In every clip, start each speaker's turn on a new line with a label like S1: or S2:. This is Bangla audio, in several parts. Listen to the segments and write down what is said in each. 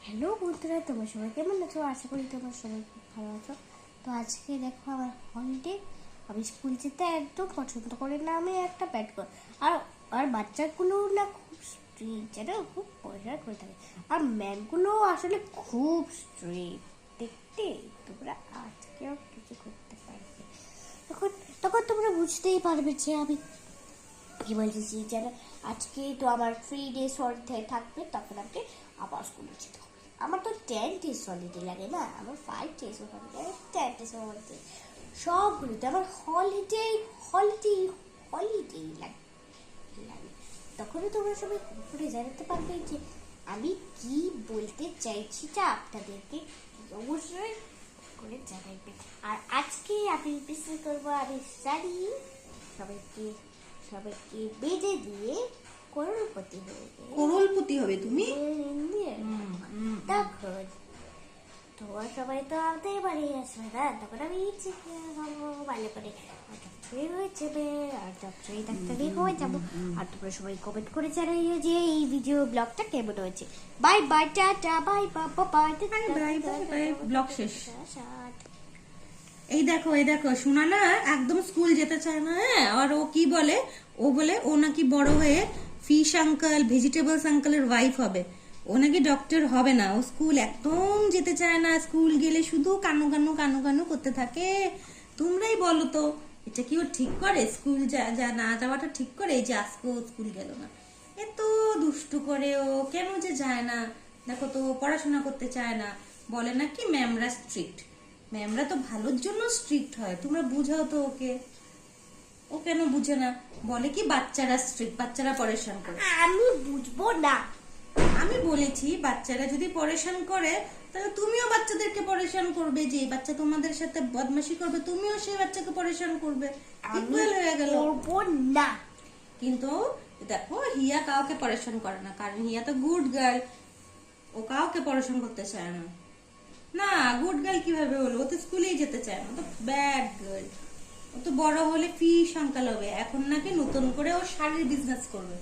S1: হ্যালো বন্ধুরা, তোমার সবাই কেমন আছো? আশা করি তোমার সবাই খুব ভালো আছো। তো আজকে দেখো আমার হলিডে। আমি স্কুল যেতে একদম পছন্দ করি না। আমি একটা ব্যাড গার্ল। আর আর বাচ্চাগুলো না খুব স্ট্রিক্ট, জানো, খুব পয়সা করে থাকে। আর ম্যামগুলো আসলে খুব স্ট্রিক্ট দেখতে। তোমরা আজকেও কিছু করতে পারবে, তখন তখন তোমরা বুঝতেই পারবে যে আমি কি বলছি। যেন আজকে তো আমার 3 days হলিডে থাকবে, তখন আমাকে আবার স্কুলে যেতে হবে। আমার তো 10 days হলিডে লাগে না, আমার 5 days হলিডে, 10 days হলিডে, সবগুলোতে আমার হলিডে হলিডে হলিডে লাগে। তখনই তোমরা সবাই করে জানাতে পারবে যে আমি কি বলতে চাইছি, তা আপনাদেরকে অবশ্যই করে জানাইবে। আর আজকে আমি বিশেষ করবো, আমি জানি সবাইকে সবাইকে বেঁধে দিয়ে করোড়পতি হয়ে
S2: করোড়পতি হবে তুমি।
S1: তখন তোমার সবাই তো আমাদের বাড়ি আসবে না, তখন আমি ভালো করে ডাক্তারি হয়ে যাবে, আর ডাক্তারি হয়ে যাবো। আর তোমরা সবাই কমেন্ট করে জানাইও যে এই ভিডিও ব্লগটা কেমন হয়েছে। Bye bye, tata, bye bye, bye
S2: bye, blog শেষ। এই দেখো শোনা না একদম স্কুল যেতে চায় না। হ্যাঁ, আর ও কি বলে, ও নাকি বড় হয়ে ফিশ আঙ্কেল, ভেজিটেবলস আঙ্কেলের ওয়াইফ হবে। ও নাকি ডক্টর হবে না। ও স্কুল একদম যেতে চায় না। স্কুল গেলে শুধু কানু কানু কানু কানু করতে থাকে। তোমরাই বলো তো, এটা কি ও ঠিক করে? স্কুল যা না যাওয়াটা ঠিক করে? এই যে আজকে ও স্কুল গেল না, এত দুষ্টু করে ও কেন যে যায় না? দেখো তো, পড়াশোনা করতে চায় না, বলে নাকি ম্যামরা স্ট্রিক্ট। ম্যামরা তো ভালোর জন্য স্ট্রিক্ট হয়, তোমরা বুঝাও তো ওকে। ও কেন বুঝে না? বলে কি বাচ্চারা স্ট্রিক্ট, বাচ্চারা পরেশান করে।
S1: আমি বুঝবো না।
S2: আমি বলেছি বাচ্চারা যদি পরেশান করে, তাহলে তুমিও বাচ্চাদেরকে পরেশান করবে। যে বাচ্চা তোমাদের সাথে বদমাশি করবে, তুমিও সেই বাচ্চাকে পরেশান করবে। ইকুয়াল হয়ে গেল।
S1: করবো না।
S2: কিন্তু দেখো, হিয়া কাউকে পরেশান করে না, কারণ হিয়া তো গুড গার্ল। ও কাউকে পরেশান করতে চায় না। না, গুড গার্ল কিভাবে হলো? ও তো স্কুলেই যেতে চায় না, ও তো ব্যাড গার্ল। ও তো বড় হলে ফিশ আঙ্কেল হবে। এখন নাকি নতুন করে ও শাড়ির বিজনেস করবে।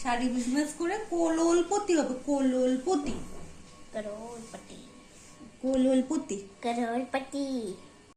S2: শাড়ি বিজনেস করে কোললপতি হবে। কোললপতি।
S1: করোড়পতি।
S2: কোললপতি।
S1: করোড়পতি।